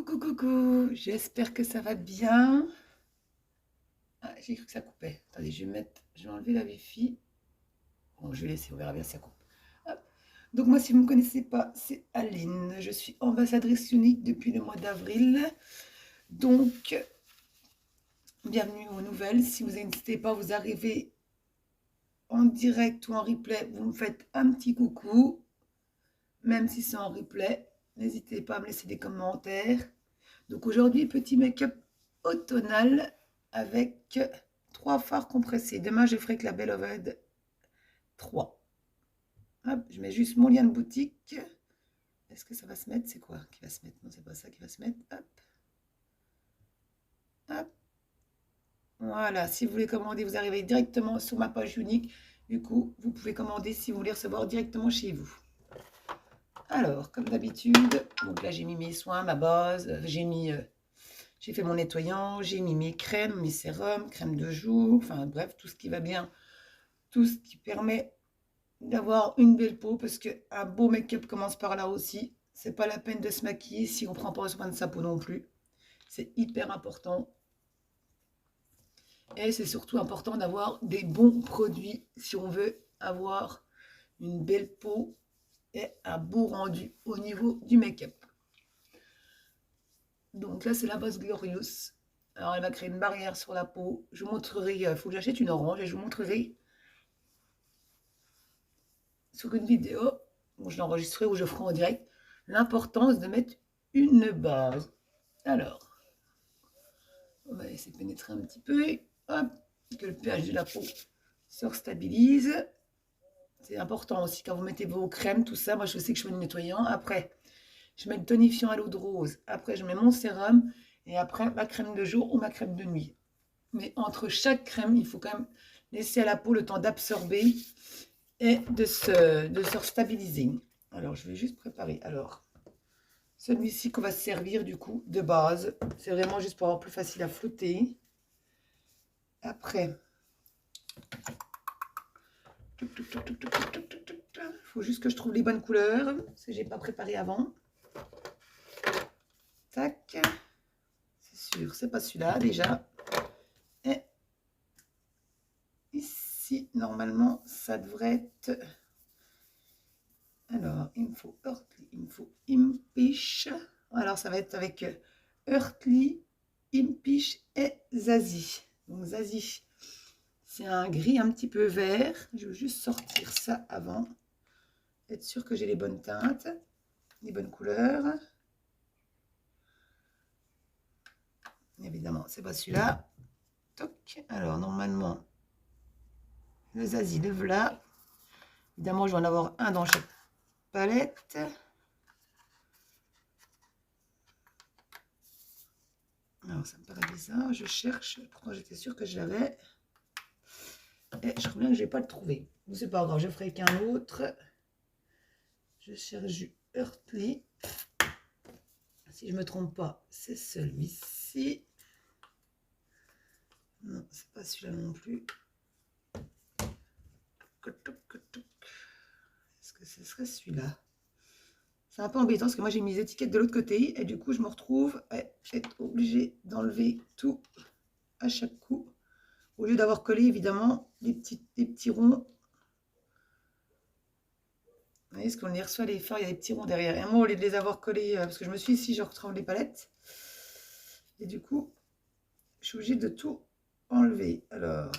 Coucou, j'espère que ça va bien. Ah, j'ai cru que ça coupait. Attendez, je vais enlever la Wi-Fi. Bon, je vais laisser, on verra bien si ça coupe. Hop. Donc moi, si vous ne me connaissez pas, c'est Aline. Je suis ambassadrice unique depuis le mois d'avril. Donc, bienvenue aux nouvelles. Si vous n'hésitez pas, vous arrivez en direct ou en replay, vous me faites un petit coucou. Même si c'est en replay, n'hésitez pas à me laisser des commentaires. Donc aujourd'hui, petit make-up automnal avec 3 fards compressés. Demain, je ferai que la Belle Oved 3. Hop, je mets juste mon lien de boutique. Est-ce que ça va se mettre? C'est quoi qui va se mettre? Non, c'est pas ça qui va se mettre. Hop. Hop. Voilà, si vous voulez commander, vous arrivez directement sur ma page unique. Du coup, vous pouvez commander si vous voulez recevoir directement chez vous. Alors, comme d'habitude, donc là, j'ai mis mes soins, ma base. J'ai fait mon nettoyant, j'ai mis mes crèmes, mes sérums, crème de jour, enfin bref, tout ce qui va bien, tout ce qui permet d'avoir une belle peau, parce qu'un beau make-up commence par là aussi. C'est pas la peine de se maquiller si on ne prend pas soin de sa peau non plus. C'est hyper important. Et c'est surtout important d'avoir des bons produits si on veut avoir une belle peau et un beau rendu au niveau du make-up. Donc là, c'est la base Glorious. Alors, elle va créer une barrière sur la peau. Je vous montrerai, il faut que j'achète une orange et je vous montrerai sur une vidéo. Bon, je l'enregistrerai ou je ferai en direct. L'importance de mettre une base. Alors, on va laisser pénétrer un petit peu. Hop, que le pH de la peau se restabilise. C'est important aussi quand vous mettez vos crèmes, tout ça. Moi, je sais que je mets le nettoyant. Après, je mets le tonifiant à l'eau de rose. Après, je mets mon sérum. Et après, ma crème de jour ou ma crème de nuit. Mais entre chaque crème, il faut quand même laisser à la peau le temps d'absorber et de se stabiliser. Alors, je vais juste préparer. Alors, celui-ci qu'on va se servir du coup de base. C'est vraiment juste pour avoir plus facile à flouter. Après, il faut juste que je trouve les bonnes couleurs. Parce que je n'ai pas préparé avant. Tac. C'est sûr, c'est pas celui-là déjà. Et ici, normalement, ça devrait être... Alors, il me faut Earthly, il me faut Impish. Alors, ça va être avec Earthly, Impish et Zazie. Donc, Zazie, c'est un gris un petit peu vert. Je veux juste sortir ça avant. Être sûr que j'ai les bonnes teintes, les bonnes couleurs. Évidemment, c'est pas celui-là. Toc. Alors, normalement, le Zazie, le voilà. Évidemment, je vais en avoir un dans chaque palette. Alors, ça me paraît bizarre. Je cherche. Pourtant, j'étais sûre que je l'avais. Et je crois bien que je ne vais pas le trouver. C'est pas grave, je ferai qu'un autre. Je cherche du Earthly. Si je ne me trompe pas, c'est celui-ci. Non, c'est pas celui-là non plus. Est-ce que ce serait celui-là? C'est un peu embêtant parce que moi j'ai mis les étiquettes de l'autre côté et du coup je me retrouve à être obligée d'enlever tout à chaque coup. Au lieu d'avoir collé évidemment les petits ronds. Vous voyez, ce qu'on les reçoit les fards, il y a des petits ronds derrière. Et moi, au lieu de les avoir collés, parce que je me suis ici, je retrouve les palettes. Et du coup, je suis obligée de tout enlever. Alors,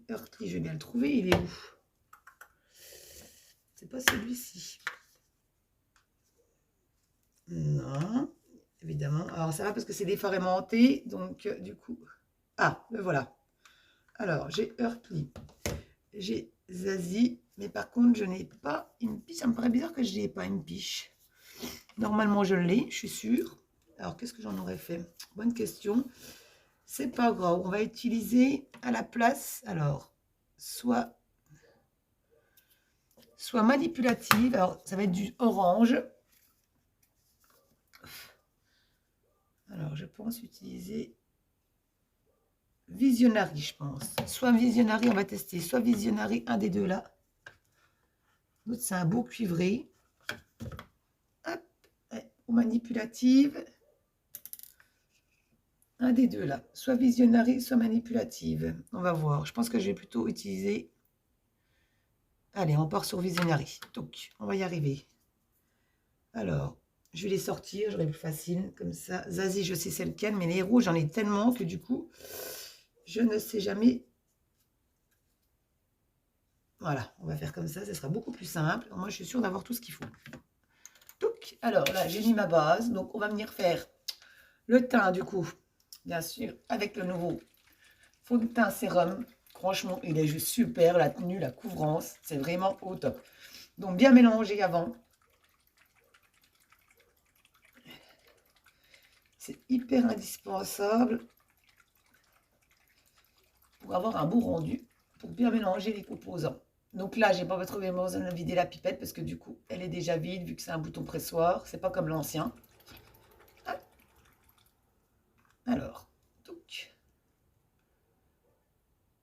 Earthly, je vais bien le trouver. Il est où? C'est pas celui-ci. Non, évidemment. Alors, ça va parce que c'est des fards aimantés. Donc, du coup... Ah, le voilà. Alors, j'ai Earthly. J'ai Zazie. Mais par contre, je n'ai pas une piche. Ça me paraît bizarre que je n'ai pas une piche. Normalement, je l'ai, je suis sûre. Alors, qu'est-ce que j'en aurais fait? Bonne question. C'est pas grave. On va utiliser à la place, alors, soit manipulative. Alors, ça va être du orange. Alors, je pense utiliser Visionary, je pense. Soit Visionary, on va tester. Soit Visionary, un des deux là. L'autre, c'est un beau cuivré. Hop, ou manipulative. un des deux là, soit visionnaire, soit manipulative. On va voir. Je pense que je vais plutôt utiliser. Allez, on part sur visionnaire. Donc, on va y arriver. Alors, je vais les sortir, j'aurai plus facile comme ça. Zazie, je sais c'est lequel, mais les héros, j'en ai tellement que du coup, je ne sais jamais. Voilà, on va faire comme ça sera beaucoup plus simple. Moi, je suis sûre d'avoir tout ce qu'il faut. Donc, alors là, j'ai mis ma base. Donc, on va venir faire le teint, du coup, bien sûr, avec le nouveau fond de teint sérum. Franchement, il est juste super. La tenue, la couvrance, c'est vraiment au top. Donc, bien mélanger avant. C'est hyper indispensable pour avoir un beau rendu, pour bien mélanger les composants. Donc là, j'ai pas trouvé besoin de vider la pipette parce que du coup, elle est déjà vide vu que c'est un bouton pressoir. C'est pas comme l'ancien. Alors, donc.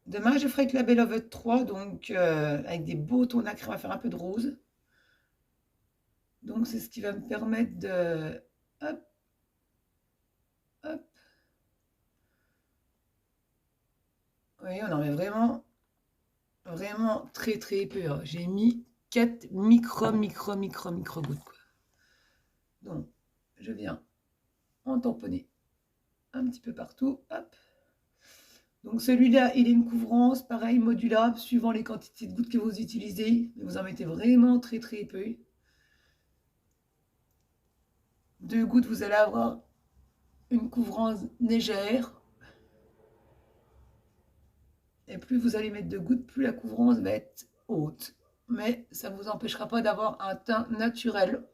Demain, je ferai avec la Beloved 3, donc avec des beaux tons nacrés, on va faire un peu de rose. Donc, c'est ce qui va me permettre de... Hop, hop. Oui, on en met vraiment, vraiment très, très peu. Hein. J'ai mis 4 micro gouttes. Quoi. Donc, je viens en tamponner un petit peu partout. Hop. Donc, celui-là, il est une couvrance, pareil, modulable, suivant les quantités de gouttes que vous utilisez. Vous en mettez vraiment très, très peu. 2 gouttes, vous allez avoir une couvrance légère. Et plus vous allez mettre de gouttes, plus la couvrance va être haute. Mais ça ne vous empêchera pas d'avoir un teint naturel.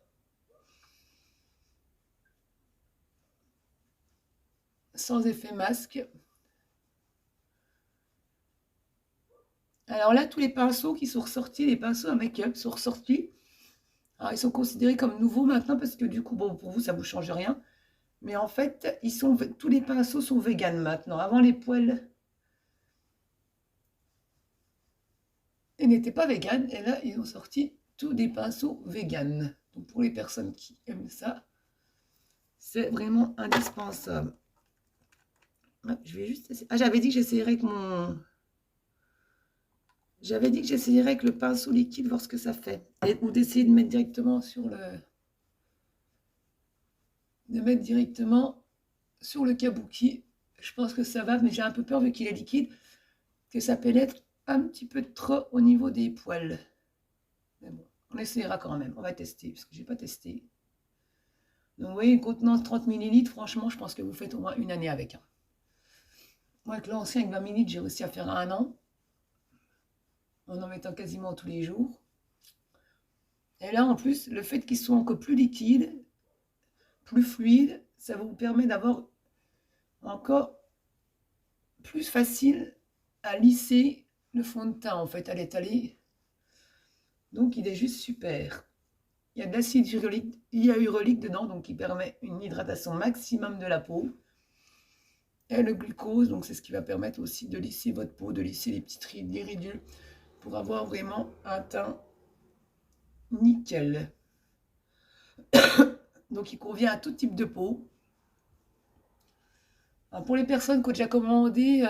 Sans effet masque. Alors là, tous les pinceaux qui sont ressortis, les pinceaux à make-up sont ressortis. Alors, ils sont considérés comme nouveaux maintenant parce que du coup, bon, pour vous, ça ne vous change rien. Mais en fait, tous les pinceaux sont vegan maintenant. Avant, les poils, ils n'étaient pas vegan. Et là, ils ont sorti tous des pinceaux vegan. Donc, pour les personnes qui aiment ça, c'est vraiment indispensable. Je vais juste essayer. Ah, j'avais dit que j'essayerais avec mon... J'avais dit que j'essayerais avec le pinceau liquide, voir ce que ça fait. Ou d'essayer de mettre directement sur le... De mettre directement sur le kabuki. Je pense que ça va, mais j'ai un peu peur, vu qu'il est liquide, que ça pénètre un petit peu trop au niveau des poils. Mais bon, on essaiera quand même. On va tester, parce que je n'ai pas testé. Donc, vous voyez, une contenance 30 ml, franchement, je pense que vous faites au moins une année avec. Moi, avec l'ancien, avec 20 ml, j'ai réussi à faire 1 an. En mettant quasiment tous les jours. Et là, en plus, le fait qu'ils soient encore plus liquides, plus fluides, ça vous permet d'avoir encore plus facile à lisser le fond de teint, en fait, à l'étaler. Donc, il est juste super. Il y a de l'acide hyaluronique dedans, donc qui permet une hydratation maximum de la peau. Et le glucose, donc c'est ce qui va permettre aussi de lisser votre peau, de lisser les petites rides, les ridules, pour avoir vraiment un teint nickel. Donc, il convient à tout type de peau. Alors, pour les personnes qui ont déjà commandé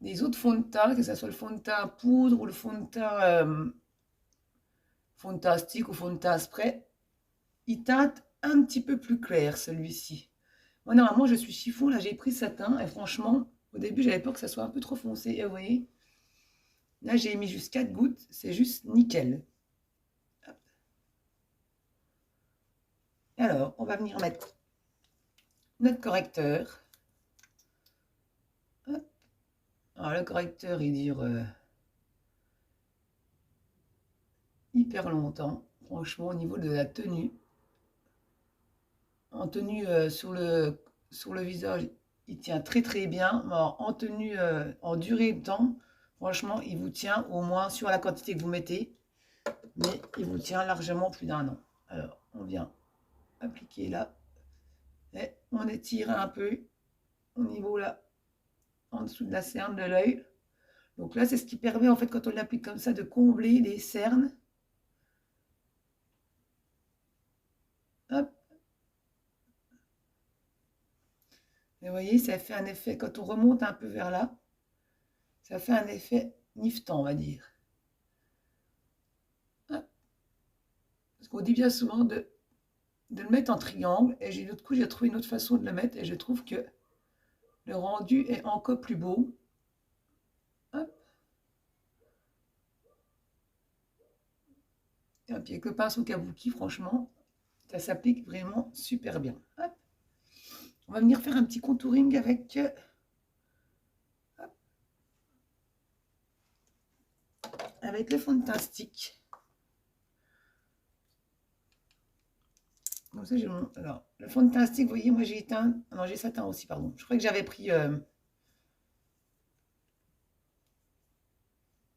des autres fonds de teint, que ce soit le fond de teint poudre ou le fond de teint stick ou fond de teint spray, il teinte un petit peu plus clair celui-ci. Moi, normalement, je suis chiffon. Là, j'ai pris satin et franchement, au début, j'avais peur que ça soit un peu trop foncé. Et vous voyez, là, j'ai mis juste 4 gouttes. C'est juste nickel. Hop. Alors, on va venir mettre notre correcteur. Hop. Alors, le correcteur, il dure hyper longtemps. Franchement, au niveau de la tenue. En tenue sur le visage, il tient très très bien. En tenue, en durée de temps, franchement, il vous tient au moins sur la quantité que vous mettez. Mais il vous tient largement plus d'1 an. Alors, on vient appliquer là. Et on étire un peu au niveau là, en dessous de la cerne de l'œil. Donc là, c'est ce qui permet, en fait, quand on l'applique comme ça, de combler les cernes. Hop. Et vous voyez, ça fait un effet, quand on remonte un peu vers là, ça fait un effet niftant, on va dire. Hop. Parce qu'on dit bien souvent de le mettre en triangle. Et l'autre coup, j'ai trouvé une autre façon de le mettre. Et je trouve que le rendu est encore plus beau. Hop. Et puis avec le pinceau kabuki, franchement, ça s'applique vraiment super bien. Hop. On va venir faire un petit contouring avec, avec le fond de teint stick. Comme ça, j'ai mon... Alors, le fond de teint stick, vous voyez, moi j'ai éteint... Ah non, j'ai satin aussi, pardon. Je crois que j'avais pris... Je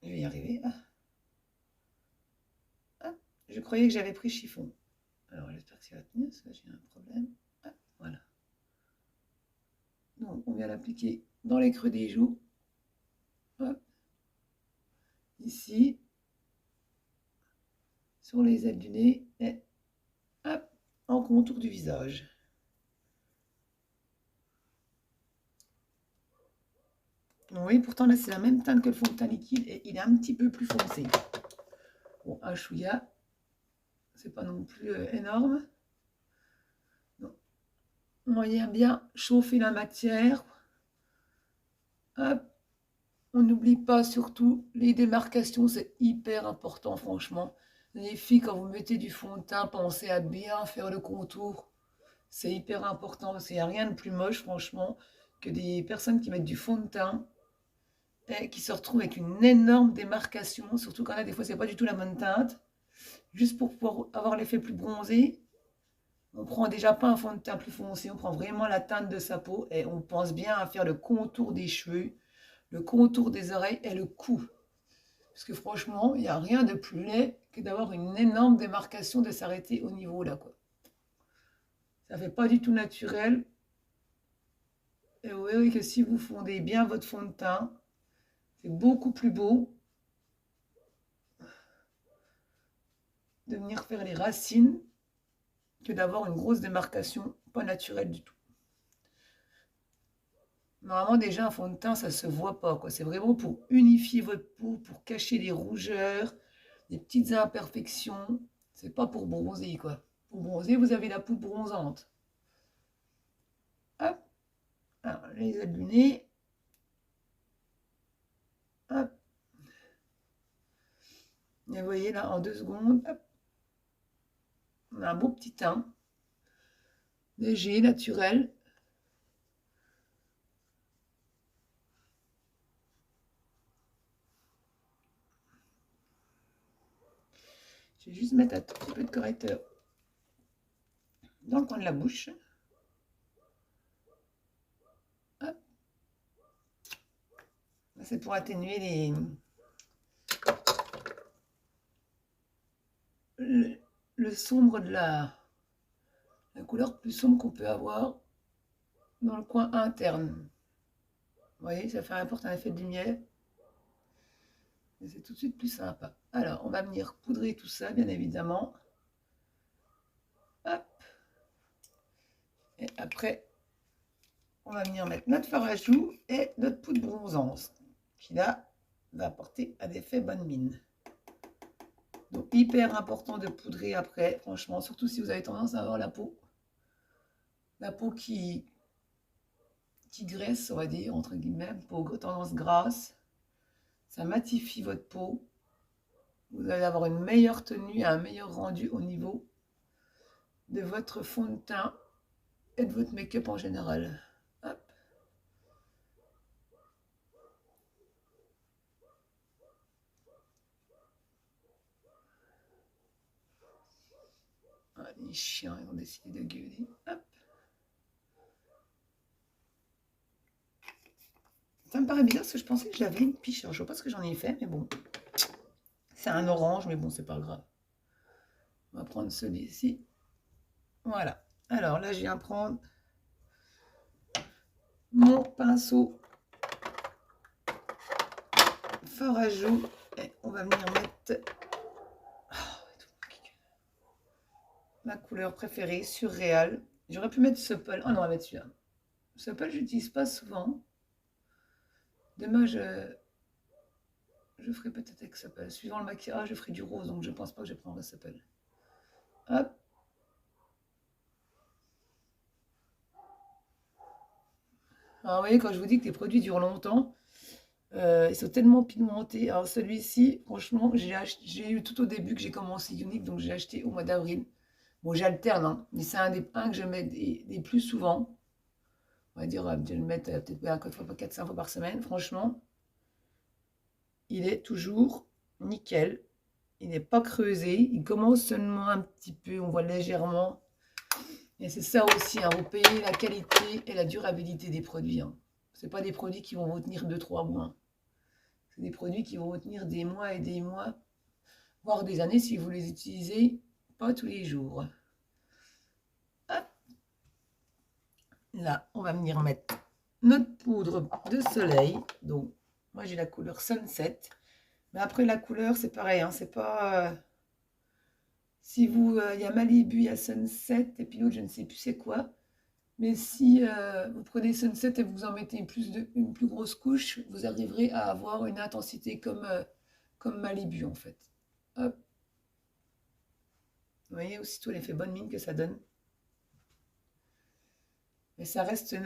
vais y arriver. Ah, je croyais que j'avais pris chiffon. Alors, j'espère que ça va tenir, parce que j'ai un problème. Ah, voilà. Donc, on vient l'appliquer dans les creux des joues. Hop. Ici. Sur les ailes du nez. Et hop, en contour du visage. Oui, pourtant là c'est la même teinte que le fond de teint liquide et il est un petit peu plus foncé. Bon, un chouïa, c'est pas non plus énorme. Donc, on vient bien chauffer la matière. Hop. On n'oublie pas surtout les démarcations, c'est hyper important franchement. Les filles, quand vous mettez du fond de teint, pensez à bien faire le contour. C'est hyper important parce qu'il n'y a rien de plus moche franchement que des personnes qui mettent du fond de teint et qui se retrouvent avec une énorme démarcation, surtout quand là des fois c'est pas du tout la bonne teinte. Juste pour pouvoir avoir l'effet plus bronzé, on prend déjà pas un fond de teint plus foncé, on prend vraiment la teinte de sa peau et on pense bien à faire le contour des cheveux, le contour des oreilles et le cou. Parce que franchement, il n'y a rien de plus laid que d'avoir une énorme démarcation de s'arrêter au niveau là, quoi. Ça fait pas du tout naturel. Et vous verrez que si vous fondez bien votre fond de teint, c'est beaucoup plus beau de venir faire les racines que d'avoir une grosse démarcation pas naturelle du tout. Normalement, déjà, un fond de teint, ça se voit pas, quoi. C'est vraiment pour unifier votre peau, pour cacher les rougeurs, les petites imperfections. C'est pas pour bronzer, quoi. Pour bronzer, vous avez la peau bronzante. Hop. Alors, les ailes du nez. Hop. Et vous voyez, là, en 2 secondes, hop. On a un beau petit teint. Léger, naturel. Je vais juste mettre un tout petit peu de correcteur dans le coin de la bouche. Hop. C'est pour atténuer le sombre de la couleur plus sombre qu'on peut avoir dans le coin interne. Vous voyez, ça fait apporte un effet de lumière. Et c'est tout de suite plus sympa. Alors, on va venir poudrer tout ça, bien évidemment. Hop. Et après, on va venir mettre notre fard à joues et notre poudre bronzante, qui là va apporter un effet bonne mine. Donc, hyper important de poudrer après, franchement, surtout si vous avez tendance à avoir la peau qui graisse, on va dire, entre guillemets, peau tendance grasse. Ça matifie votre peau. Vous allez avoir une meilleure tenue, un meilleur rendu au niveau de votre fond de teint et de votre make-up en général. Hop. Ah, les chiens, ils ont décidé de gueuler. Hop. Ça me paraît bizarre parce que je pensais que j'avais une piche. Alors, je ne sais pas ce que j'en ai fait, mais bon. C'est un orange, mais bon, c'est pas grave. On va prendre celui-ci. Voilà. Alors là, je viens prendre mon pinceau fard à joues et on va venir mettre ma couleur préférée, Surréal. J'aurais pu mettre Supple. Oh non, on va mettre celui-là. Sapel, je n'utilise pas souvent. Demain, je ferai peut-être avec Sapel. Suivant le maquillage, je ferai du rose, donc je pense pas que je prendrai Sapel. Hop. Alors, vous voyez, quand je vous dis que les produits durent longtemps, ils sont tellement pigmentés. Alors, celui-ci, franchement, j'ai eu tout au début que j'ai commencé Unique, donc j'ai acheté au mois d'avril. Bon, j'alterne, hein, mais c'est un que je mets des plus souvent. On va dire, je vais le mettre peut-être 4-5 fois par semaine. Franchement, il est toujours nickel. Il n'est pas creusé. Il commence seulement un petit peu, on voit légèrement. Et c'est ça aussi, hein, vous payez la qualité et la durabilité des produits. Hein. Ce pas des produits qui vont vous tenir 2-3 mois. C'est des produits qui vont vous tenir des mois et des mois, voire des années si vous les utilisez pas tous les jours. Hop. Là, on va venir mettre notre poudre de soleil. Donc, moi j'ai la couleur Sunset. Mais après la couleur, c'est pareil, hein, c'est pas... si vous... Il y a Malibu, il y a Sunset, et puis l'autre, je ne sais plus c'est quoi. Mais si vous prenez Sunset et vous en mettez une plus grosse couche, vous arriverez à avoir une intensité comme Malibu en fait. Hop. Vous voyez aussitôt l'effet bonne mine que ça donne. Mais ça reste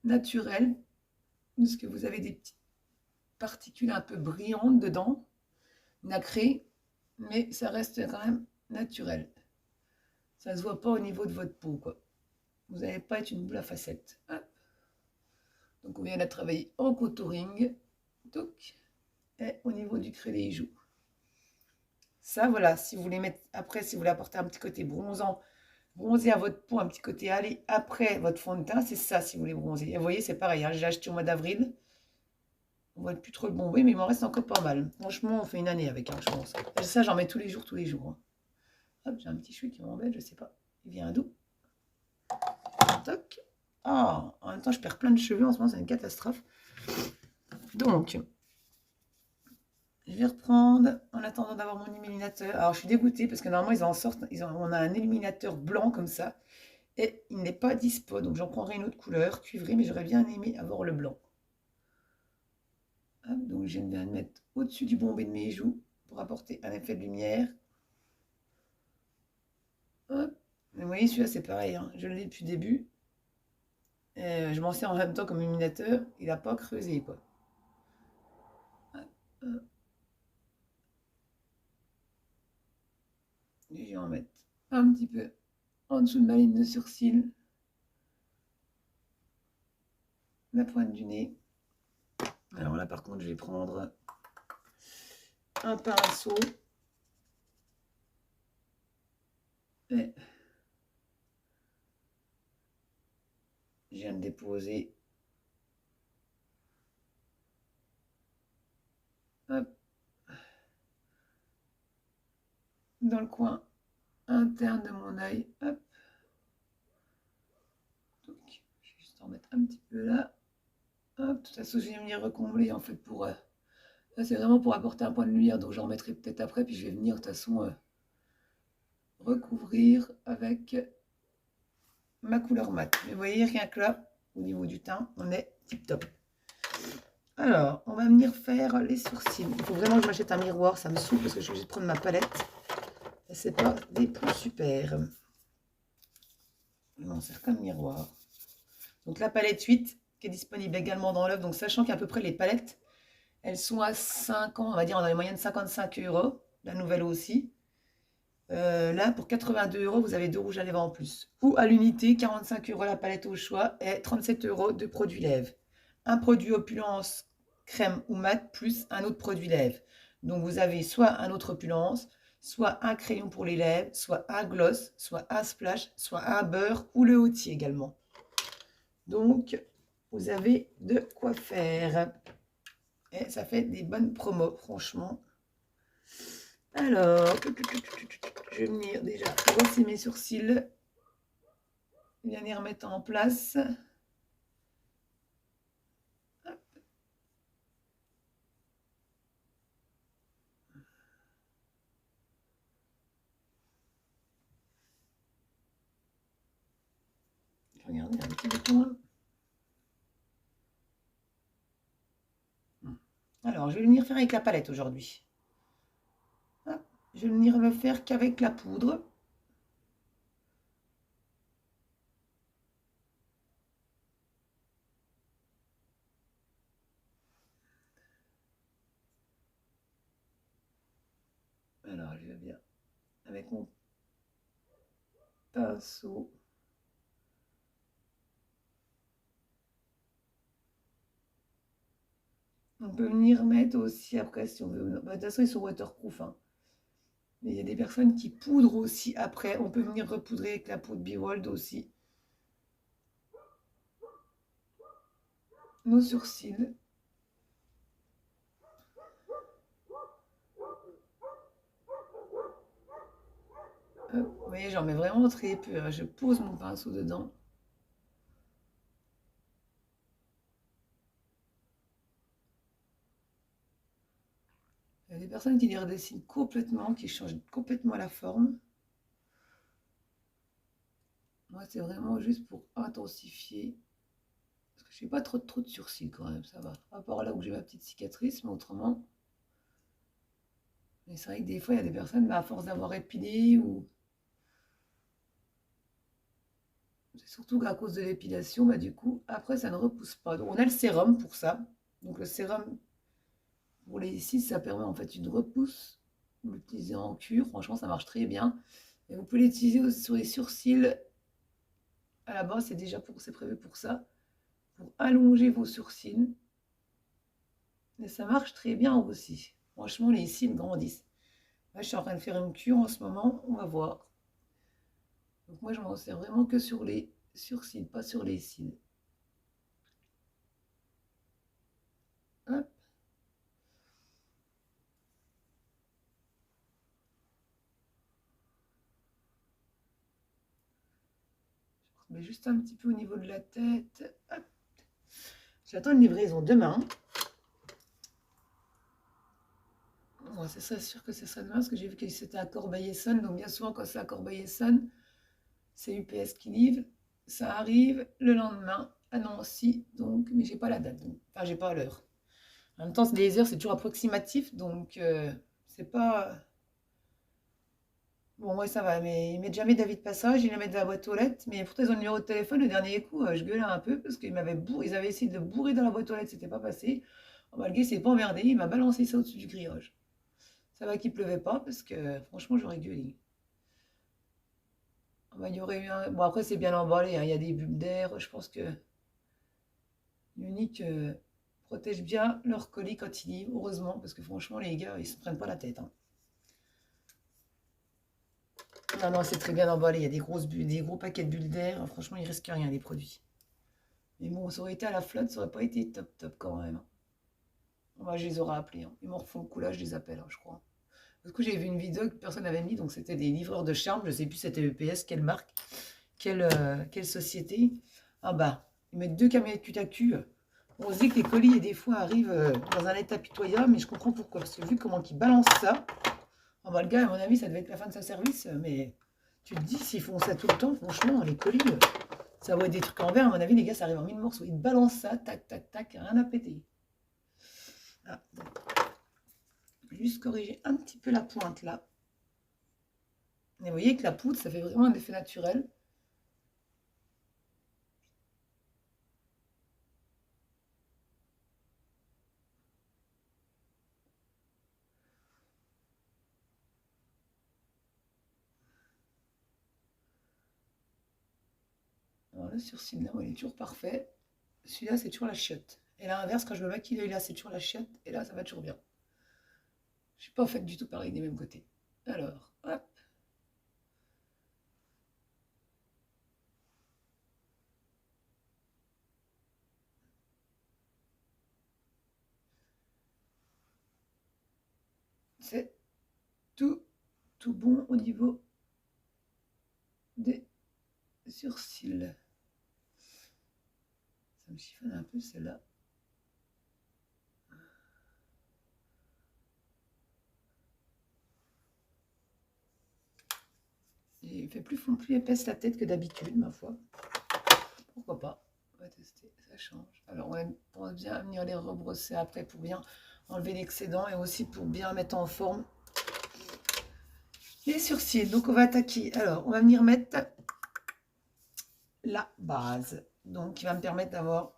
naturel, parce que vous avez des petites particules un peu brillantes dedans, nacrées, mais ça reste quand même naturel. Ça ne se voit pas au niveau de votre peau, quoi. Vous n'allez pas être une boule à facettes. Hop. Donc on vient la travailler en contouring. Donc, et au niveau du creux des joues. Ça, voilà, si vous voulez mettre, après, si vous voulez apporter un petit côté bronzant, bronzer à votre peau, un petit côté aller après votre fond de teint, c'est ça si vous voulez bronzer. Et vous voyez, c'est pareil, hein, j'ai acheté au mois d'avril. On voit plus trop le bon, oui, mais il m'en reste encore pas mal. Franchement, on fait une année avec, hein, je pense. Et ça, j'en mets tous les jours, tous les jours. Hein. Hop, j'ai un petit cheveu qui m'embête, je sais pas. Il vient d'où? Toc. Oh, en même temps, je perds plein de cheveux en ce moment, c'est une catastrophe. Donc, je vais reprendre en attendant d'avoir mon illuminateur. Alors, je suis dégoûtée parce que normalement, ils en sortent. On a un illuminateur blanc comme ça. Et il n'est pas dispo. Donc, j'en prendrai une autre couleur, cuivrée, mais j'aurais bien aimé avoir le blanc. Hop, donc, je viens de mettre au-dessus du bombé de mes joues pour apporter un effet de lumière. Hop. Mais vous voyez, celui-là, c'est pareil. Hein. Je l'ai depuis le début. Je m'en sers en même temps comme illuminateur. Il n'a pas creusé, quoi. Hop, hop. Et je vais en mettre un petit peu en dessous de ma ligne de sourcil, la pointe du nez. Alors là, par contre, je vais prendre un pinceau et je viens de déposer. Hop, dans le coin interne de mon œil. Hop. Donc, je vais juste en mettre un petit peu là. Hop, de toute façon, je vais venir recombler en fait pour... là, c'est vraiment pour apporter un point de lumière, donc j'en remettrai peut-être après, puis je vais venir de toute façon recouvrir avec ma couleur mat. Mais vous voyez, rien que là, au niveau du teint, on est tip top. Alors, on va venir faire les sourcils. Il faut vraiment que je m'achète un miroir, ça me saoule parce que je suis obligée de prendre ma palette. Et c'est pas des plus super. Je m'en sers comme miroir. Donc la palette 8 qui est disponible également dans l'œuvre. Donc sachant qu'à peu près les palettes, elles sont à 5 ans, on va dire dans les moyennes 55 €. La nouvelle aussi. Là, pour 82 €, vous avez 2 rouges à lèvres en plus. Ou à l'unité, 45 € la palette au choix et 37 € de produits lèvres. Un produit opulence crème ou mat plus un autre produit lèvres. Donc vous avez soit un autre opulence, soit un crayon pour les lèvres, soit un gloss, soit un splash, soit un beurre ou le outil également. Donc vous avez de quoi faire. Et ça fait des bonnes promos, franchement. Alors, je vais venir déjà brosser mes sourcils. Bien les remettre en place. Hop. Je vais regarder un petit peu loin. Alors, je vais venir faire avec la palette aujourd'hui. Je vais venir le faire qu'avec la poudre. Alors, je vais bien avec mon pinceau. On peut venir mettre aussi après si on veut. Bah, de toute façon, ils sont waterproof. Hein. Mais il y a des personnes qui poudrent aussi après. On peut venir repoudrer avec la poudre Bewold aussi. Nos sourcils. Vous voyez, j'en mets vraiment très peu. Hein. Je pose mon pinceau dedans. Il y a des personnes qui les redessinent complètement, qui changent complètement la forme. Moi, c'est vraiment juste pour intensifier. Parce que je n'ai pas trop de sourcils quand même, ça va. À part là où j'ai ma petite cicatrice, mais autrement. Mais c'est vrai que des fois, il y a des personnes, bah, à force d'avoir épilé ou. C'est surtout qu'à cause de l'épilation, bah, du coup, après, ça ne repousse pas. Donc, on a le sérum pour ça. Donc, le sérum pour les cils, ça permet en fait une repousse. Vous l'utilisez en cure, franchement, ça marche très bien. Et vous pouvez l'utiliser sur les sourcils. À la base, c'est prévu pour ça, pour allonger vos sourcils. Et ça marche très bien aussi. Franchement, les cils grandissent. Là, je suis en train de faire une cure en ce moment, on va voir. Donc moi, je m'en sers vraiment que sur les sourcils, pas sur les cils. Hop. Je remets juste un petit peu au niveau de la tête. Hop. J'attends une livraison demain. Bon, c'est ça, sûr que c'est ça demain, parce que j'ai vu que c'était à Corbeil-Essonnes. Donc bien souvent, quand c'est à Corbeil-Essonnes, c'est UPS qui livre. Ça arrive le lendemain à Nancy, donc, mais j'ai pas la date. Donc, enfin, j'ai pas l'heure. En même temps, les heures, c'est toujours approximatif, donc c'est pas. Bon, ouais, ça va, mais ils mettent jamais d'avis de passage, ils les mettent dans la boîte aux lettres, mais pourtant ils ont le numéro de téléphone. Le dernier coup, je gueulais un peu parce ils avaient essayé de bourrer dans la boîte aux lettres, c'était pas passé. Oh, bah, le gars s'est pas emmerdé, il m'a balancé ça au-dessus du grillage. Ça va qu'il pleuvait pas parce que franchement, j'aurais gueulé. Ah, bah, il y aurait eu un. Bon, après, c'est bien emballé, hein, il y a des bulles d'air, je pense que l'unique protège bien leur colis quand ils livrent, heureusement, parce que franchement, les gars, ils se prennent pas la tête. Hein. Non, non, c'est très bien emballé. Il y a des grosses bulles, des gros paquets de bulles d'air. Franchement, il risque rien, les produits. Mais bon, ça aurait été à la flotte, ça aurait pas été top top quand même. Moi, je les aurais appelés. Hein. Ils m'en refont le coup là, je les appelle, hein, je crois. Du coup, j'ai vu une vidéo que personne n'avait mis, donc c'était des livreurs de charme. Je sais plus c'était EPS, quelle marque, quelle société. Ah bah, ils mettent deux camionnettes cul à cul. On se dit que les colis, des fois, arrivent dans un état pitoyable, mais je comprends pourquoi. Parce que vu comment ils balancent ça, ah bah, le gars, à mon avis, ça devait être la fin de sa service, mais tu te dis, s'ils font ça tout le temps, franchement, les colis, ça va être des trucs en verre. À mon avis, les gars, ça arrive en mille morceaux. Ils te balancent ça, tac, tac, tac, rien à péter. Ah, donc, juste corriger un petit peu la pointe là. Et vous voyez que la poudre, ça fait vraiment un effet naturel. Alors, le sourcil là, il est toujours parfait. Celui-là, c'est toujours la chiotte. Et là, l'inverse, quand je me maquille là, c'est toujours la chiotte. Et là, ça va toujours bien. Je suis pas faite du tout pareil des mêmes côtés. Alors, hop. C'est tout, tout bon au niveau des sourcils. Ça me chiffonne un peu celle-là. Il fait plus épaisse la tête que d'habitude, ma foi. Pourquoi pas? On va tester, ça change. Alors, on pense bien venir les rebrosser après pour bien enlever l'excédent et aussi pour bien mettre en forme les sourcils. Donc on va attaquer. Alors on va venir mettre la base. Donc qui va me permettre d'avoir,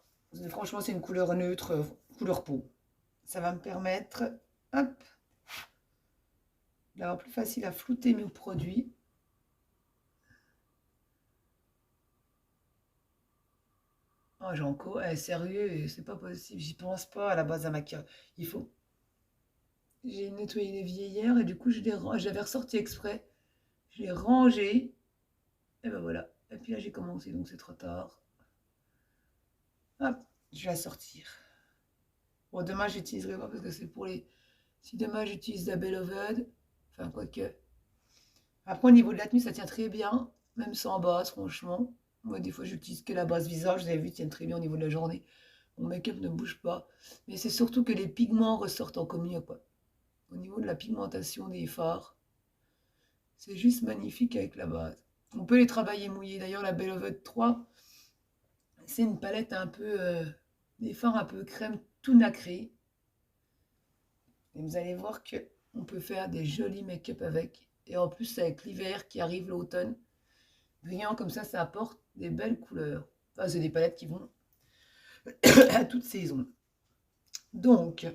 franchement c'est une couleur neutre, couleur peau. Ça va me permettre, hop, d'avoir plus facile à flouter mes produits. Oh, j'ai encore, sérieux, c'est pas possible, j'y pense pas à la base à maquillage. Il faut. J'ai nettoyé l'évier hier et du coup j'avais ressorti exprès. Je l'ai rangé. Et ben voilà. Et puis là j'ai commencé, donc c'est trop tard. Hop, je vais la sortir. Bon, demain j'utiliserai pas parce que c'est pour les. Si demain j'utilise la Belle Oven, enfin quoique. Après au niveau de la tenue ça tient très bien, même sans base franchement. Moi des fois j'utilise que la base visage, vous avez vu, tient très bien au niveau de la journée. Mon make-up ne bouge pas. Mais c'est surtout que les pigments ressortent encore mieux quoi. Au niveau de la pigmentation des fards, c'est juste magnifique avec la base. On peut les travailler mouillés. D'ailleurs la Belle Oven 3, c'est une palette un peu. Des fards un peu crème tout nacré. Et vous allez voir que on peut faire des jolis make-up avec. Et en plus, avec l'hiver qui arrive, l'automne, brillant comme ça apporte des belles couleurs. Enfin, c'est des palettes qui vont à toute saison. Donc,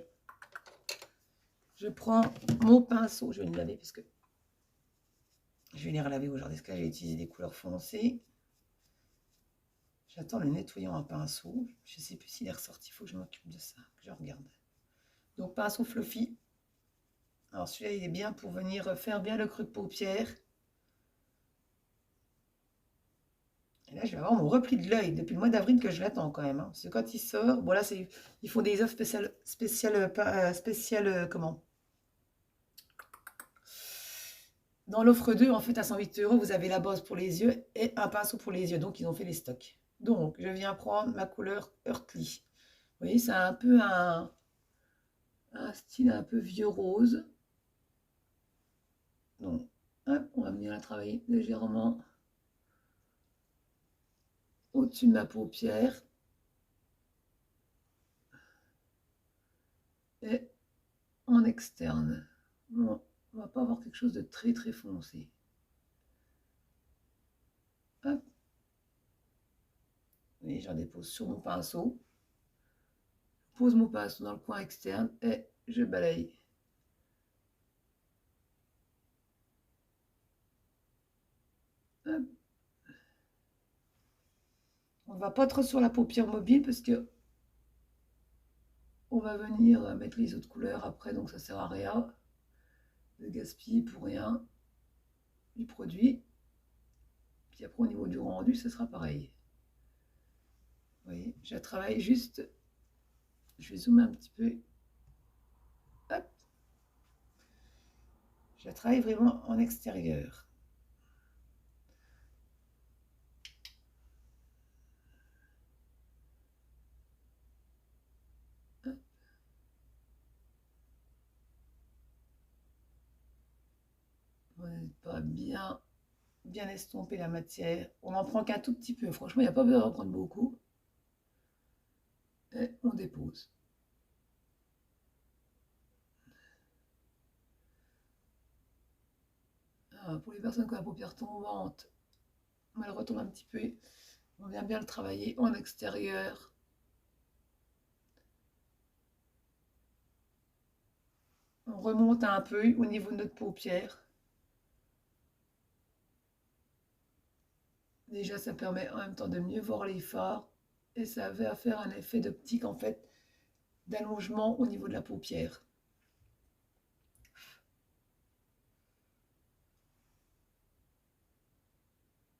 je prends mon pinceau. Je vais le laver parce que je vais les relaver aujourd'hui. Parce que là, j'ai utilisé des couleurs foncées. J'attends le nettoyant à pinceau. Je ne sais plus s'il est ressorti. Il faut que je m'occupe de ça. Que je regarde. Donc, pinceau fluffy. Alors, celui-là, il est bien pour venir faire bien le creux de paupière. Et là, je vais avoir mon repli de l'œil depuis le mois d'avril que je l'attends quand même. Hein. Parce que quand il sort, bon là, ils font des offres spéciales, comment? Dans l'offre 2, en fait, à 108 €, vous avez la base pour les yeux et un pinceau pour les yeux. Donc, ils ont fait les stocks. Donc, je viens prendre ma couleur Earthly. Vous voyez, c'est un peu un style un peu vieux rose. Donc, hop, on va venir la travailler légèrement au-dessus de ma paupière. Et en externe. Bon, on va pas avoir quelque chose de très très foncé. Hop. Oui, j'en dépose sur mon pinceau. Je pose mon pinceau dans le coin externe et je balaye. Hop. On ne va pas trop sur la paupière mobile parce que on va venir mettre les autres couleurs après, donc ça sert à rien de gaspiller pour rien du produit. Puis après au niveau du rendu, ce sera pareil. Vous voyez, je travaille juste. Je vais zoomer un petit peu. Hop. Je travaille vraiment en extérieur. Hop. On n'est pas bien estomper la matière. On n'en prend qu'un tout petit peu. Franchement, il n'y a pas besoin d'en prendre beaucoup. Et on dépose. Pour les personnes qui ont la paupière tombante, on elle retombe un petit peu. On vient bien le travailler en extérieur. On remonte un peu au niveau de notre paupière. Déjà, ça permet en même temps de mieux voir les fards. Et ça va faire un effet d'optique, en fait, d'allongement au niveau de la paupière.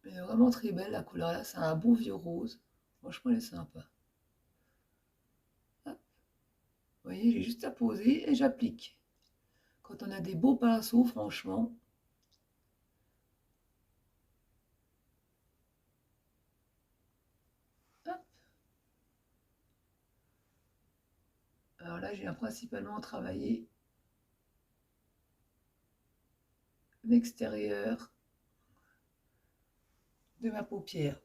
Elle est vraiment très belle, la couleur là. C'est un beau vieux rose. Franchement, elle est sympa. Hop. Vous voyez, j'ai juste à poser et j'applique. Quand on a des beaux pinceaux, franchement. Hop. Alors là, j'ai principalement travaillé l'extérieur de ma paupière.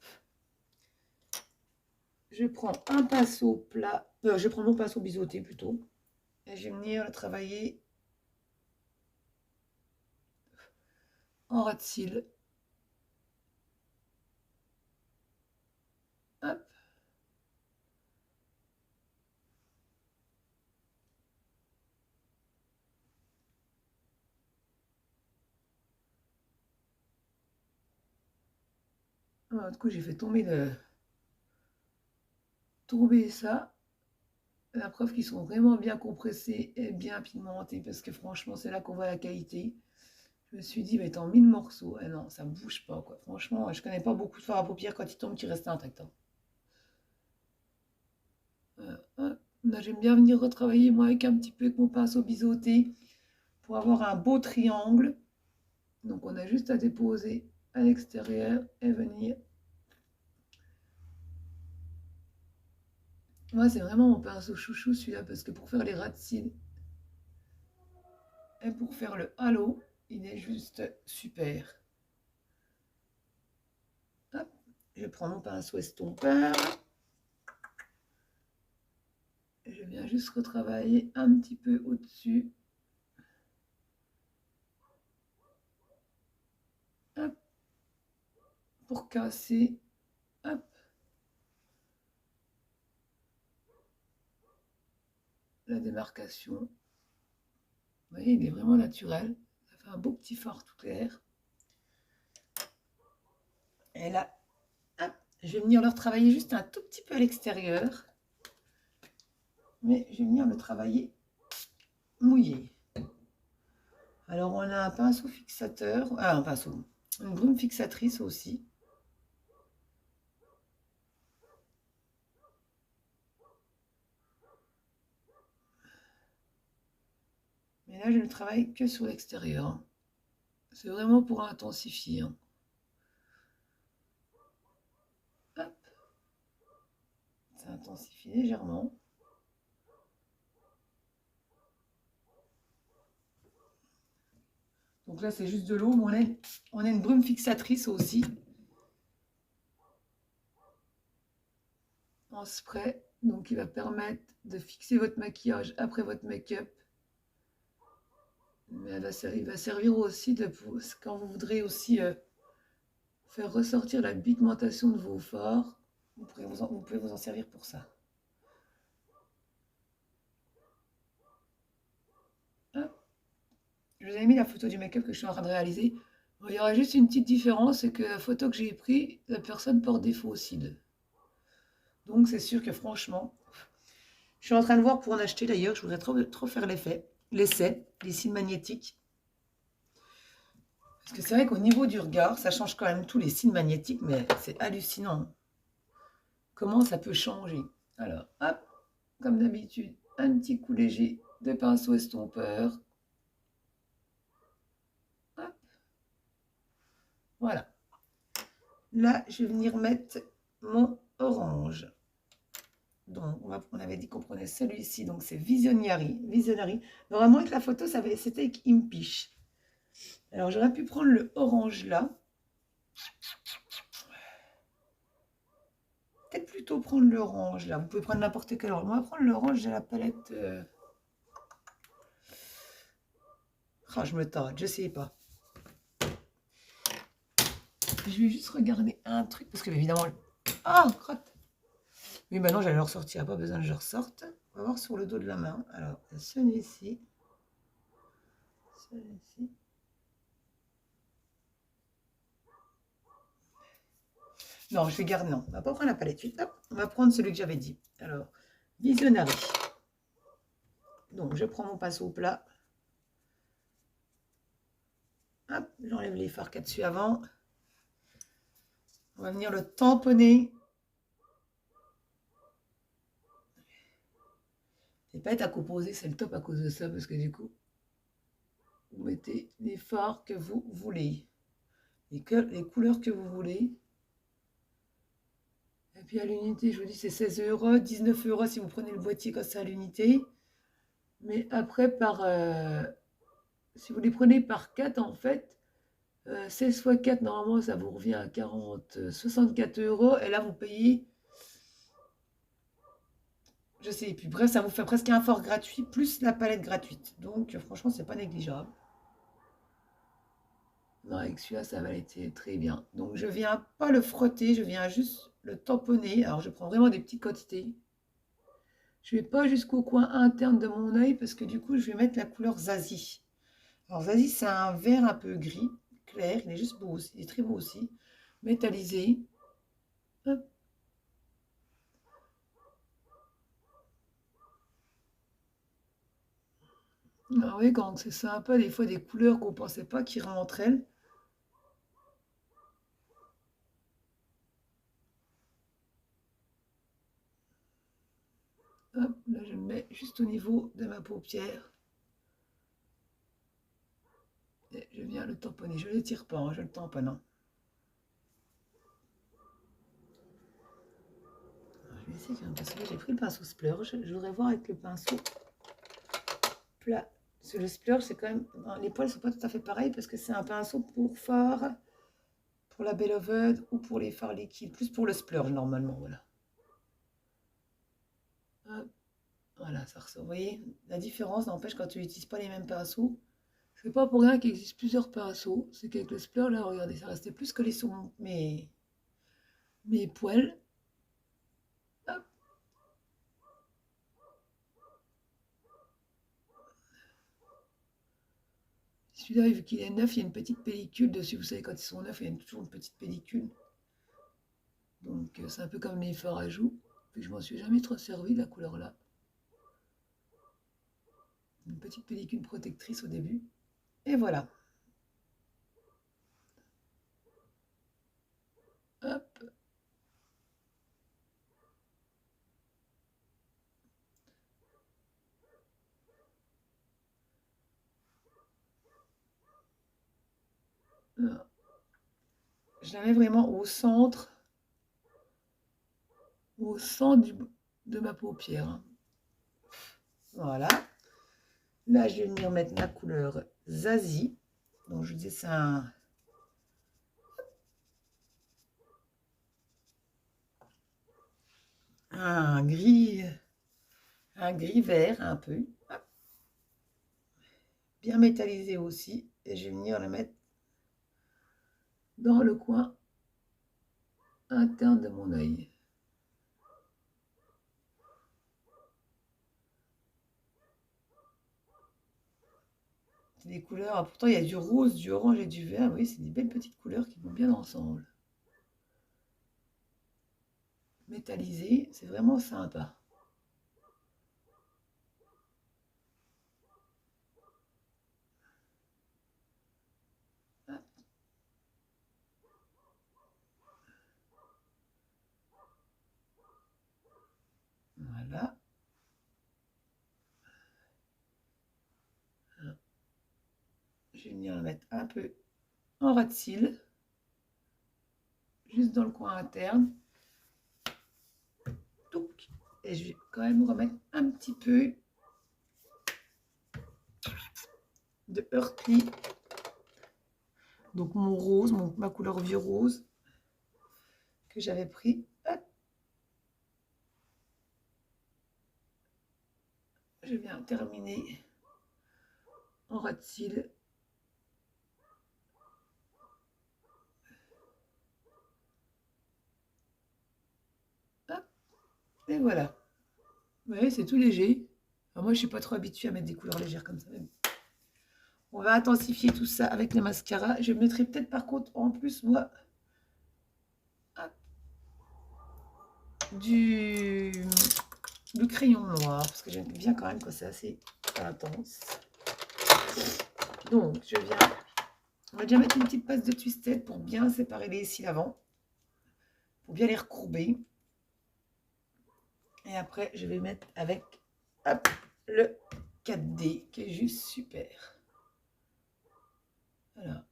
Je prends un pinceau plat, je prends mon pinceau biseauté plutôt, Et je vais venir le travailler en ras de cils. Hop. Du coup, j'ai fait tomber ça. La preuve qu'ils sont vraiment bien compressés et bien pigmentés parce que franchement, c'est là qu'on voit la qualité. Je me suis dit, mais t'es en 1000 morceaux. Eh non, ça bouge pas, quoi. Franchement, je connais pas beaucoup de fards à paupières quand ils tombent qui restent intacts. Là, j'aime bien venir retravailler, moi, avec un petit peu avec mon pinceau biseauté pour avoir un beau triangle. Donc, on a juste à déposer à l'extérieur et venir. Moi, c'est vraiment mon pinceau chouchou, celui-là, parce que pour faire les ras de cils et pour faire le halo, il est juste super. Hop, je prends mon pinceau estompeur. Je viens juste retravailler un petit peu au-dessus. Hop, pour casser. Hop. La démarcation. Vous voyez, il est vraiment naturel. Ça fait un beau petit fard tout clair. Et là, hop, je vais venir le retravailler juste un tout petit peu à l'extérieur. Mais je vais venir le travailler mouillé. Alors, on a un pinceau fixateur. Ah, un pinceau. Une brume fixatrice aussi. Mais là, je ne travaille que sur l'extérieur. C'est vraiment pour intensifier. Hop. Ça intensifie légèrement. Donc là, c'est juste de l'eau, mais on a une brume fixatrice aussi. En spray. Donc, il va permettre de fixer votre maquillage après votre make-up. Mais il va servir aussi quand vous voudrez aussi faire ressortir la pigmentation de vos fards. Vous pouvez vous en servir pour ça. Hop. Je vous ai mis la photo du make-up que je suis en train de réaliser. Bon, il y aura juste une petite différence, c'est que la photo que j'ai prise, la personne porte défaut au cils. Donc c'est sûr que franchement, je suis en train de voir pour en acheter d'ailleurs, je voudrais trop faire l'essai, les cils magnétiques. Parce que c'est vrai qu'au niveau du regard, ça change quand même tous les cils magnétiques, mais c'est hallucinant. Comment ça peut changer? Alors, hop, comme d'habitude, un petit coup léger de pinceau estompeur. Hop. Voilà. Là, je vais venir mettre mon orange. Donc, on avait dit qu'on prenait celui-ci, donc c'est Visionary. Normalement, avec la photo, c'était avec Impish. Alors, j'aurais pu prendre le orange là. Peut-être plutôt prendre l'orange là. Vous pouvez prendre n'importe quel orange. On va prendre l'orange de la palette. Oh, je me tarde, je sais pas. Je vais juste regarder un truc parce que évidemment. Ah, crotte. Oui, maintenant j'allais le ressortir. Pas besoin que je ressorte. On va voir sur le dos de la main. Alors, celui-ci. Celui-ci. Non, je vais garder. Non, on va pas prendre la palette suite. Hop, on va prendre celui que j'avais dit. Alors, Visionary. Donc, je prends mon pinceau plat. Hop, j'enlève les fards qu'il y a dessus avant. On va venir le tamponner. C'est pas être à composer, c'est le top à cause de ça, parce que du coup, vous mettez les fards que vous voulez, les couleurs que vous voulez. Et puis à l'unité, je vous dis, c'est 16 €, 19 € si vous prenez le boîtier quand c'est à l'unité. Mais après, si vous les prenez par 4, en fait, 16 x 4, normalement, ça vous revient à 64 €. Et là, vous payez, je sais plus. Bref, ça vous fait presque un fort gratuit plus la palette gratuite. Donc, franchement, c'est pas négligeable. Non, avec celui-là, ça va être très bien. Donc, je viens pas le frotter, je viens juste le tamponner. Alors, je prends vraiment des petites quantités. Je vais pas jusqu'au coin interne de mon œil parce que du coup, je vais mettre la couleur Zazie. Alors, Zazie, c'est un vert un peu gris, clair. Il est juste beau aussi. Il est très beau aussi. Métallisé. Hop. Ah oui, quand c'est sympa, des fois des couleurs qu'on pensait pas qui rentrent entre elles. Hop, là, je le mets juste au niveau de ma paupière. Et je viens le tamponner. Je ne l'étire pas, hein, je le tamponne. Hein. Je vais essayer quand même, parce que là, j'ai pris le pinceau splurge. Je voudrais voir avec le pinceau plat. Parce que le splurge, c'est quand même... Les poils ne sont pas tout à fait pareils parce que c'est un pinceau pour fard, pour la Beloved ou pour les fards liquides. Plus pour le splurge, normalement, voilà. Hop, voilà, ça ressort. Vous voyez, la différence n'empêche quand tu n'utilises pas les mêmes pinceaux. C'est pas pour rien qu'il existe plusieurs pinceaux. C'est qu'avec le splurge, là, regardez, ça restait plus collé sur mes poils. Hop. Celui-là, vu qu'il est neuf, il y a une petite pellicule dessus. Vous savez, quand ils sont neufs, il y a toujours une petite pellicule. Donc, c'est un peu comme les fards à joues. Puis, je m'en suis jamais trop servi de la couleur-là. Une petite pellicule protectrice au début. Et voilà. Hop. Je la mets vraiment au centre de ma paupière. Hein. Voilà. Là, je vais venir mettre ma couleur Zazie. Donc, je dis c'est un gris vert un peu. Hop. Bien métallisé aussi. Et je vais venir le mettre dans le coin interne de mon œil. C'est des couleurs, pourtant il y a du rose, du orange et du vert. Oui, c'est des belles petites couleurs qui vont bien ensemble. Métallisé, c'est vraiment sympa. Voilà. Je vais venir le mettre un peu en ras de cils, juste dans le coin interne. Et je vais quand même remettre un petit peu de Heurtly. Donc mon rose, ma couleur vieux rose que j'avais pris. Hop. Je viens terminer en ras de cils. Hop. Et voilà. Vous voyez, c'est tout léger. Alors moi, je ne suis pas trop habituée à mettre des couleurs légères comme ça. On va intensifier tout ça avec le mascara. Je mettrai peut-être par contre en plus, moi, du crayon noir. Parce que j'aime bien quand même quand c'est assez intense. Donc, je viens... On va déjà mettre une petite passe de Twisted pour bien séparer les cils avant. Pour bien les recourber. Et après, je vais mettre avec hop, le 4D qui est juste super. Voilà.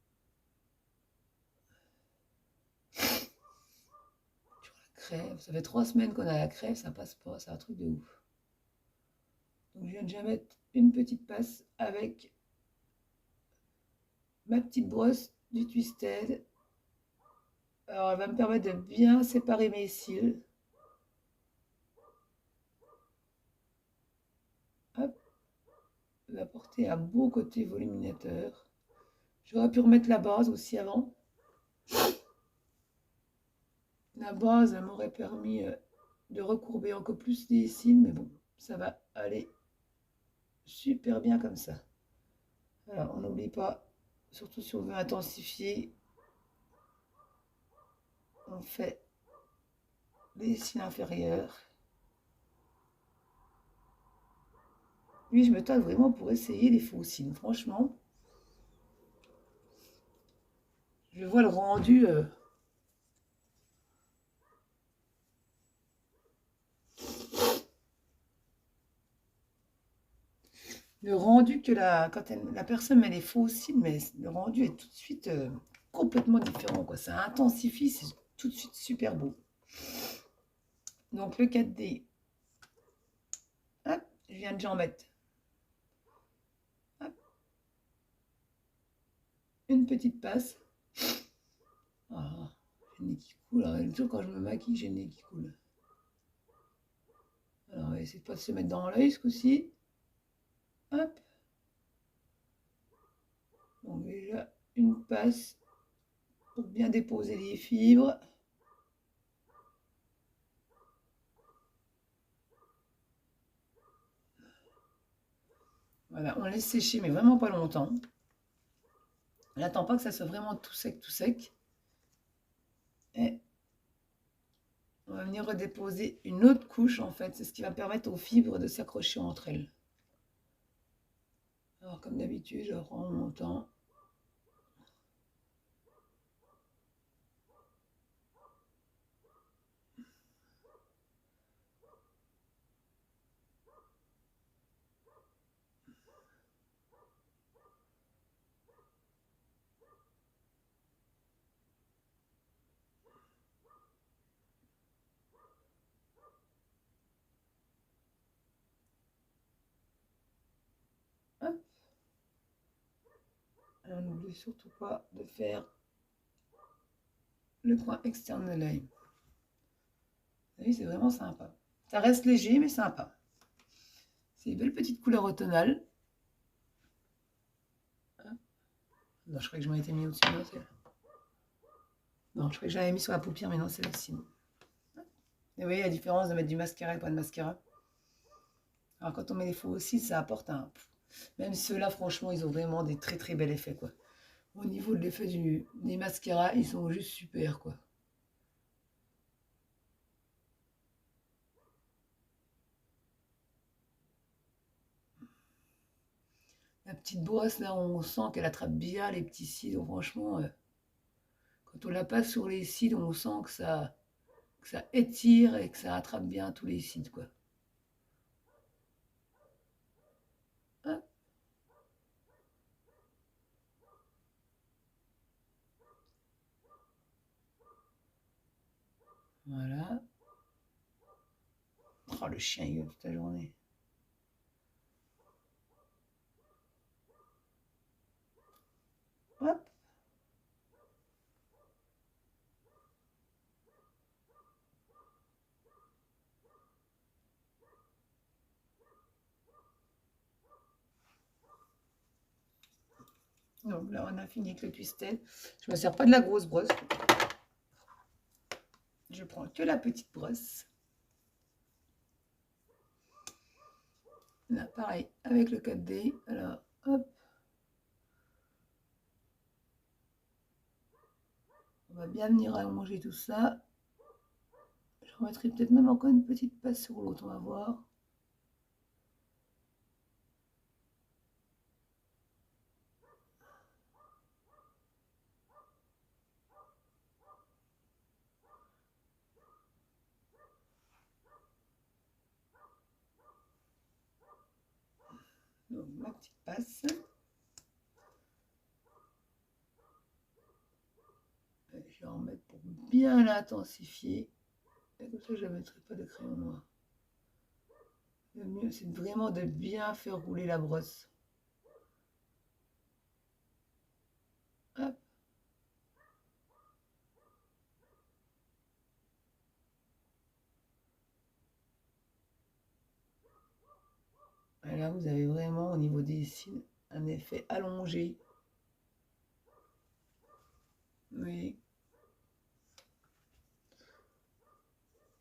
Crève. Ça fait 3 semaines qu'on a la crève, ça passe pas, c'est un truc de ouf. Donc je viens déjà mettre une petite passe avec ma petite brosse du Twisted. Alors elle va me permettre de bien séparer mes cils. apporter un beau côté voluminateur. J'aurais pu remettre la base aussi avant. La base m'aurait permis de recourber encore plus les cils, mais bon, ça va aller super bien comme ça. Alors, on n'oublie pas, surtout si on veut intensifier, on fait les cils inférieurs. Lui, je me tâte vraiment pour essayer les faux cils. Franchement, je vois le rendu. Le rendu que quand la personne met les faux cils, mais le rendu est tout de suite complètement différent, quoi. Ça intensifie, c'est tout de suite super beau. Donc le 4D, hop, je viens déjà en mettre. Hop, une petite passe. Ah, j'ai le nez qui coule. Alors, toujours quand je me maquille, j'ai le nez qui coule. Alors, on va essayer de pas se mettre dans l'œil ce coup-ci. Hop. Donc déjà, une passe pour bien déposer les fibres. Voilà, on laisse sécher, mais vraiment pas longtemps. On n'attend pas que ça soit vraiment tout sec, tout sec. Et on va venir redéposer une autre couche, en fait. C'est ce qui va permettre aux fibres de s'accrocher entre elles. Alors, comme d'habitude, je prends mon temps. Hop. Alors, n'oublie surtout pas de faire le coin externe de l'œil. Vous voyez, c'est vraiment sympa. Ça reste léger, mais sympa. C'est une belle petite couleur automnale. Non, je croyais que je m'en étais mis au-dessus. Non, c'est là. Non, je croyais que j'avais mis sur la paupière, mais non, c'est là-ci. Et vous voyez la différence de mettre du mascara et pas de mascara. Alors, quand on met les faux aussi, ça apporte un... Même ceux-là, franchement, ils ont vraiment des très très bels effets, quoi. Au niveau de l'effet des mascaras, ils sont juste super, quoi. La petite brosse, là, on sent qu'elle attrape bien les petits cils. Donc, franchement, quand on la passe sur les cils, on sent que ça étire et que ça attrape bien tous les cils, quoi. Hop. Voilà. Oh, le chien, il gueule toute la journée. Hop. Donc là, on a fini avec le twisted. Je ne me sers pas de la grosse brosse. Je prends que la petite brosse. Là, pareil, avec le 4D. Alors, hop. On va bien venir allonger tout ça. Je remettrai peut-être même encore une petite passe sur l'autre, on va voir. Donc, ma petite passe. Je vais en mettre pour bien l'intensifier. Et comme ça, je ne mettrai pas de crayon noir. Le mieux, c'est vraiment de bien faire rouler la brosse. Hop. Et là, vous avez vraiment au niveau des cils un effet allongé. Oui.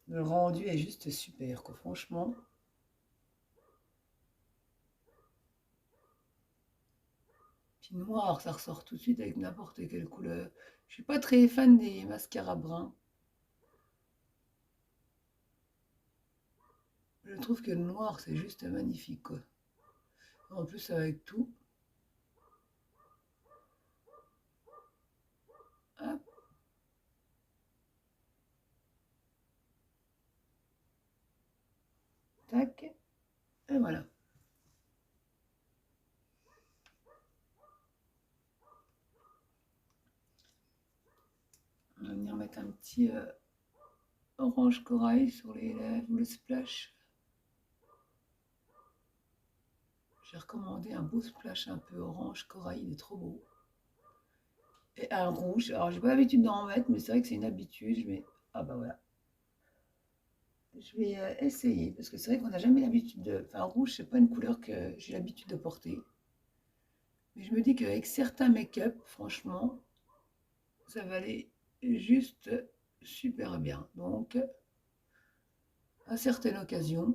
Le rendu est juste super, quoi, franchement. Puis noir, ça ressort tout de suite avec n'importe quelle couleur. Je suis pas très fan des mascaras bruns. Je trouve que le noir, c'est juste magnifique, quoi. En plus, avec tout. Hop, tac, et voilà. On va venir mettre un petit orange corail sur les lèvres, le splash. J'ai recommandé un beau splash un peu orange corail, il est trop beau. Et un rouge, alors j'ai pas l'habitude d'en mettre, mais c'est vrai que c'est une habitude. Je mets, ah bah voilà. Je vais essayer, parce que c'est vrai qu'on n'a jamais l'habitude de. Enfin, rouge, c'est pas une couleur que j'ai l'habitude de porter. Mais je me dis qu'avec certains make-up, franchement, ça va aller juste super bien. Donc, à certaines occasions,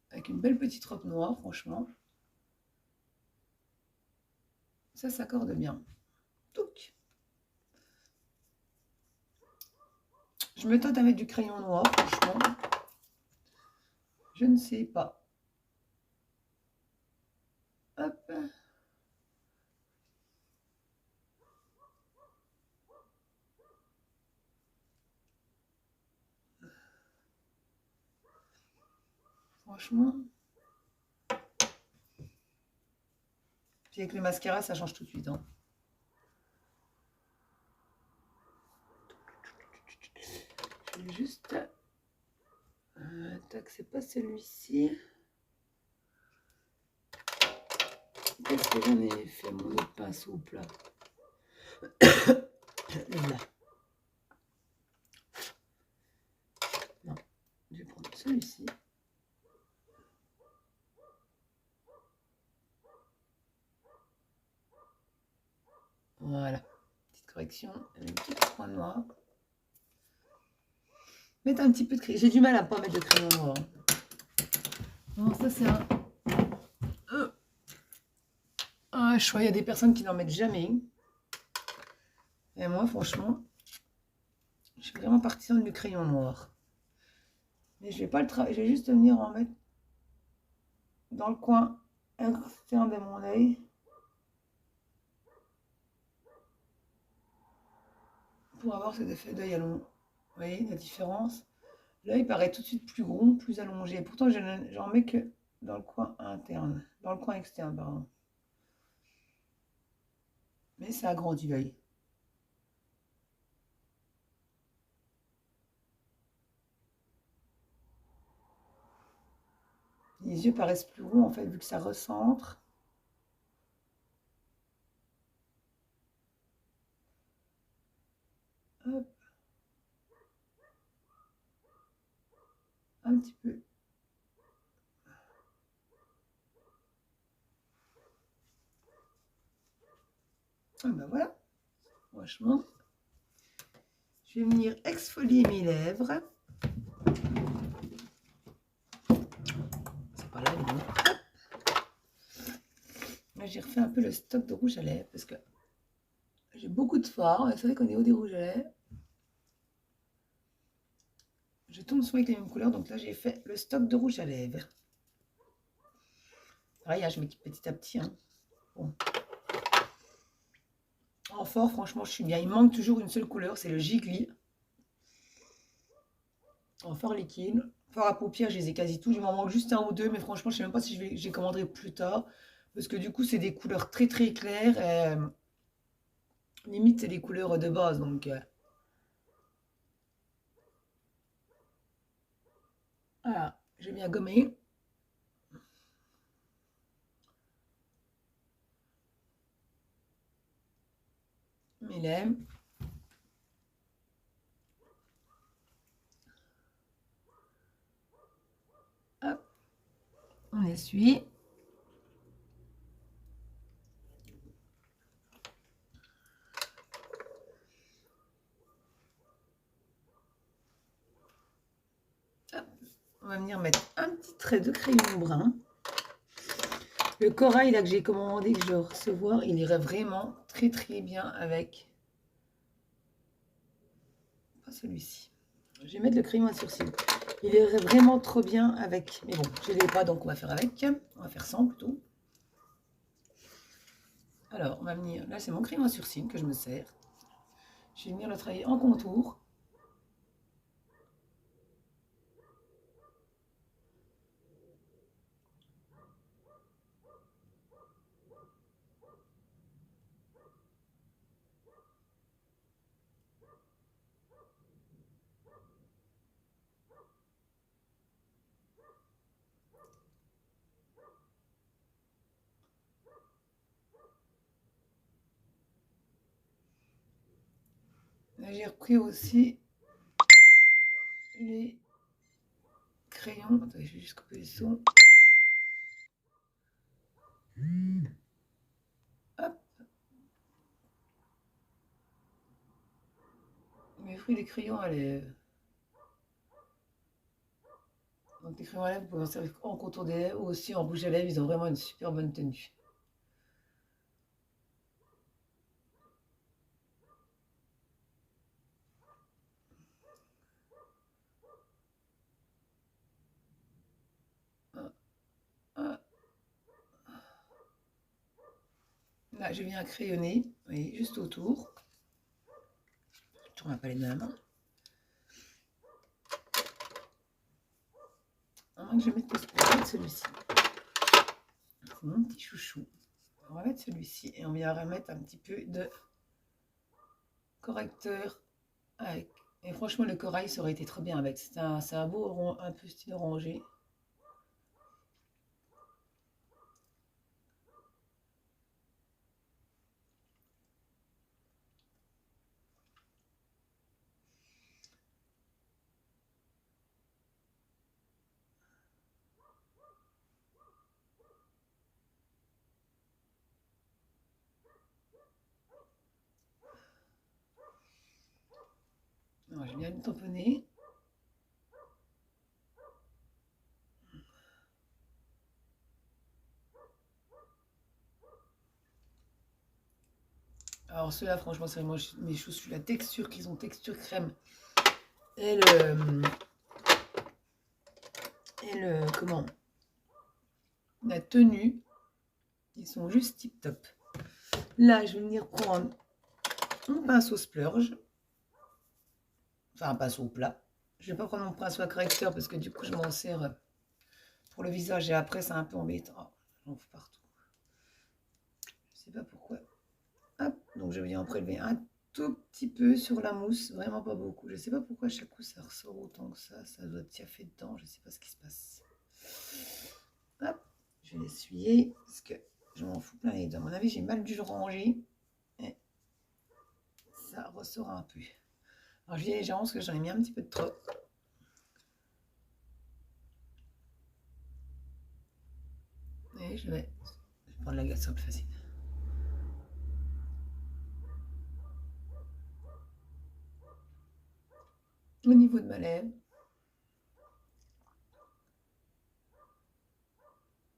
avec une belle petite robe noire, franchement, ça s'accorde bien. Donc, je me tente à mettre du crayon noir, franchement. Je ne sais pas. Hop. Franchement. Puis avec le mascara, ça change tout de suite, hein. Je vais juste. Tac, c'est pas celui-ci. Qu'est-ce que j'en ai fait mon autre pinceau au plat? Là. Non, je vais prendre celui-ci. Voilà. Petite correction. Avec un petit point noir. Mettre un petit peu de crayon. J'ai du mal à ne pas mettre de crayon noir. Non, ça c'est un choix. Il y a des personnes qui n'en mettent jamais. Et moi, franchement, je suis vraiment partisane du crayon noir. Mais je vais pas le travailler. Je vais juste venir en mettre dans le coin externe de mon œil. Pour avoir cet effet d'œil allongé. Vous voyez la différence? L'œil paraît tout de suite plus rond, plus allongé. Pourtant, j'en mets que dans le coin interne. Dans le coin externe, pardon. Mais ça agrandit l'œil. Les yeux paraissent plus ronds, en fait, vu que ça recentre. Hop. Un petit peu. Ah ben voilà. Franchement, je vais venir exfolier mes lèvres. C'est pas là, non. Là, j'ai refait un peu le stock de rouge à lèvres parce que j'ai beaucoup de fard. C'est vrai qu'au niveau des rouges à lèvres, je tombe souvent avec les mêmes couleurs. Donc là, j'ai fait le stock de rouge à lèvres. Pareil, je m'équipe petit à petit. Hein. Bon. En fort, franchement, je suis bien. Il manque toujours une seule couleur, c'est le Gigli. En fort liquide. Fort à paupières, je les ai quasi tous. Il m'en manque juste un ou deux, mais franchement, je ne sais même pas si je les commanderai plus tard. Parce que du coup, c'est des couleurs très très claires. Limite, c'est des couleurs de base. Donc, voilà, j'ai bien gommé. Mes lèvres. Hop, on essuie. on va venir mettre un petit trait de crayon brun. Le corail là que j'ai commandé, que je vais recevoir, il irait vraiment très très bien avec. Pas celui-ci. Je vais mettre le crayon à sourcil. Il irait vraiment trop bien avec. Mais bon, je ne l'ai pas, donc on va faire avec. On va faire sans plutôt. Alors, on va venir. Là, c'est mon crayon à sourcil que je me sers. Je vais venir le travailler en contour. Là, j'ai repris aussi les crayons. Attendez, je vais juste couper le son. Hop. J'ai pris les crayons à lèvres. Donc les crayons à lèvres, vous pouvez en servir en contour des lèvres ou aussi en rouge à lèvres. Ils ont vraiment une super bonne tenue. Là, je viens crayonner, vous voyez, juste autour. Je tourne ma palette de la main. Je vais mettre celui-ci. Mon petit chouchou. On va mettre celui-ci et on vient remettre un petit peu de correcteur avec. Et franchement, le corail, ça aurait été trop bien avec. C'est un beau rond, un peu style orangé. Alors, je viens le tamponner. Alors ceux-là, franchement, c'est vraiment mes chaussures, la texture qu'ils ont, texture crème. Et comment, la tenue, ils sont juste tip top. Là, je vais venir prendre mon pinceau splurge. Enfin, un pinceau plat. Je vais pas prendre mon pinceau à correcteur parce que du coup, je m'en sers pour le visage et après, c'est un peu embêtant. Oh, j'en fous partout. Je sais pas pourquoi. Hop, donc je viens en prélever un tout petit peu sur la mousse, vraiment pas beaucoup. Je sais pas pourquoi à chaque coup ça ressort autant que ça doit être fait dedans, je sais pas ce qui se passe. Hop, je vais l'essuyer parce que je m'en fous plein les dents. À mon avis, j'ai mal dû le ranger et ça ressort un peu. Alors je dis légèrement parce que j'en ai mis un petit peu de trop. Et je vais prendre la glace, c'est plus facile. Au niveau de ma lèvre,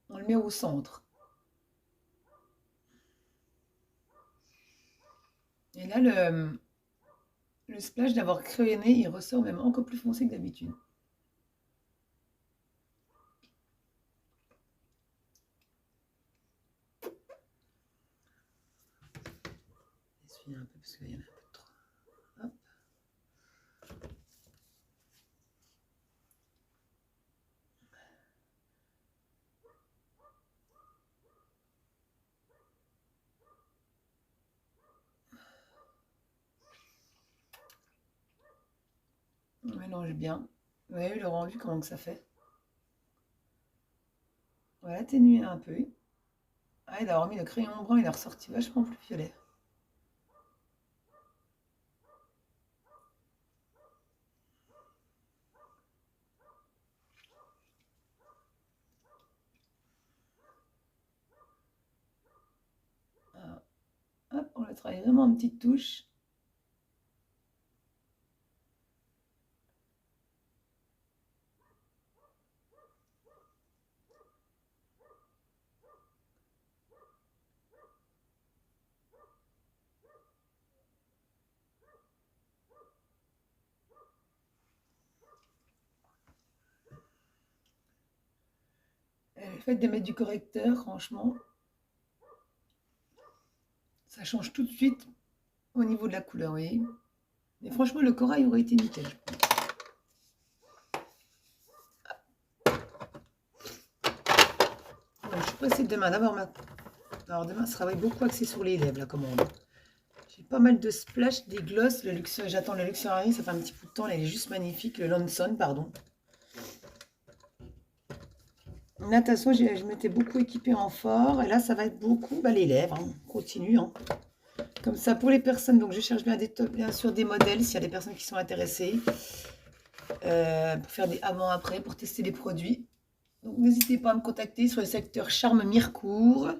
on le met au centre. Et là, le splash d'avoir crayonné, il ressort même encore plus foncé que d'habitude. Essuyer un peu parce qu'il y en a un peu trop. Hop. On mélange bien. Vous avez vu le rendu, comment que ça fait? On va l'atténuer un peu. Ah, il a remis le crayon brun, il est ressorti vachement plus violet. Ah, hop, on le travaille vraiment en petites touches. le fait de mettre du correcteur, franchement, ça change tout de suite au niveau de la couleur, vous voyez. Mais franchement, le corail aurait été nickel, je pense. Bon, je suis pressée demain. D'abord, alors demain, ce sera beaucoup axé sur les lèvres, la commande. J'ai pas mal de splash, des gloss. J'attends le Luxury, ça fait un petit bout de temps. Là, il est juste magnifique. Le Lonson, pardon. Natation, je m'étais beaucoup équipée en fort. Et là, ça va être beaucoup les lèvres. Hein. On continue. Hein. Comme ça, pour les personnes, donc je cherche bien sûr des modèles, s'il y a des personnes qui sont intéressées. Pour faire des avant-après, pour tester les produits. Donc, n'hésitez pas à me contacter sur le secteur Charmes-Mirecourt.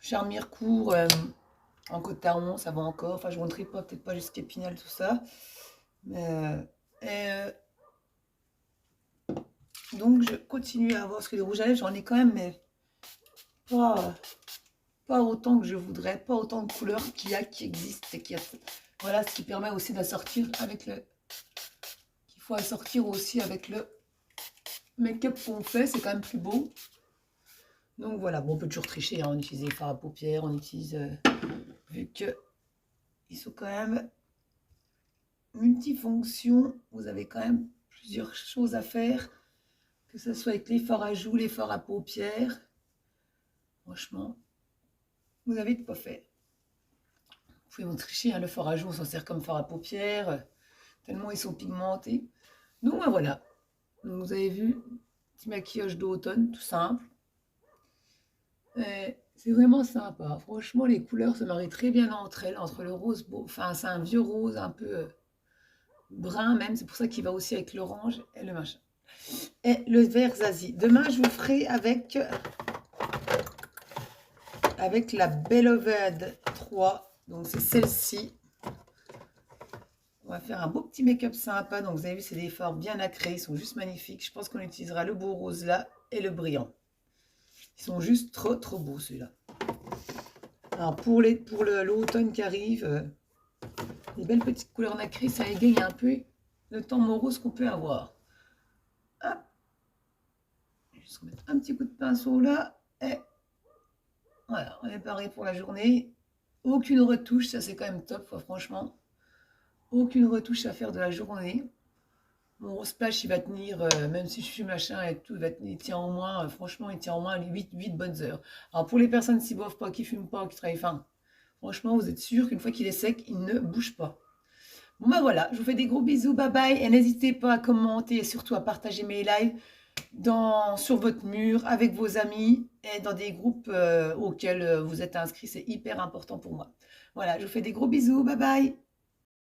Charmes-Mirecourt, en Côte-Taron, ça va encore. Enfin, je ne montrerai pas, peut-être pas jusqu'à Épinal, tout ça. Donc, je continue à avoir ce que les rouges à lèvres, j'en ai quand même, mais pas autant que je voudrais, pas autant de couleurs qu'il y a, qui existent. Voilà, ce qui permet aussi d'assortir avec le... qu'il faut assortir aussi avec le make-up qu'on fait, c'est quand même plus beau. Donc voilà, bon, on peut toujours tricher, hein, on utilise les fards à paupières, on utilise, vu que ils sont quand même multifonctions, vous avez quand même plusieurs choses à faire, que ce soit avec les fards à joues, les fards à paupières. Franchement, vous avez de quoi faire. Vous pouvez vous tricher, hein, le fard à joues, on s'en sert comme fard à paupières, tellement ils sont pigmentés. Donc voilà, donc, vous avez vu, petit maquillage d'automne, tout simple. C'est vraiment sympa. Franchement, les couleurs se marient très bien entre elles, entre le rose beau, enfin c'est un vieux rose un peu brun même, c'est pour ça qu'il va aussi avec l'orange et le machin. Et le vert Zazie. Demain, je vous ferai avec la Beloved 3. Donc c'est celle-ci. On va faire un beau petit make-up sympa. Donc vous avez vu, c'est des fards bien nacrés, ils sont juste magnifiques. Je pense qu'on utilisera le beau rose là et le brillant. Ils sont juste trop beaux ceux-là. Alors pour l'automne qui arrive, les belles petites couleurs nacrées, ça égaye un peu le temps morose qu'on peut avoir. Hop. Je vais juste remettre un petit coup de pinceau là. Et voilà, on est paré pour la journée. Aucune retouche, ça c'est quand même top, franchement. Aucune retouche à faire de la journée. Mon rose splash, il va tenir, même si je suis machin et tout, il tient au moins, franchement, il tient au moins 8 bonnes heures. Alors pour les personnes qui ne boivent pas, qui ne fument pas, qui travaillent fin, franchement, vous êtes sûr qu'une fois qu'il est sec, il ne bouge pas. Bon voilà, je vous fais des gros bisous, bye bye, et n'hésitez pas à commenter et surtout à partager mes lives sur votre mur, avec vos amis et dans des groupes auxquels vous êtes inscrits, c'est hyper important pour moi. Voilà, je vous fais des gros bisous, bye bye.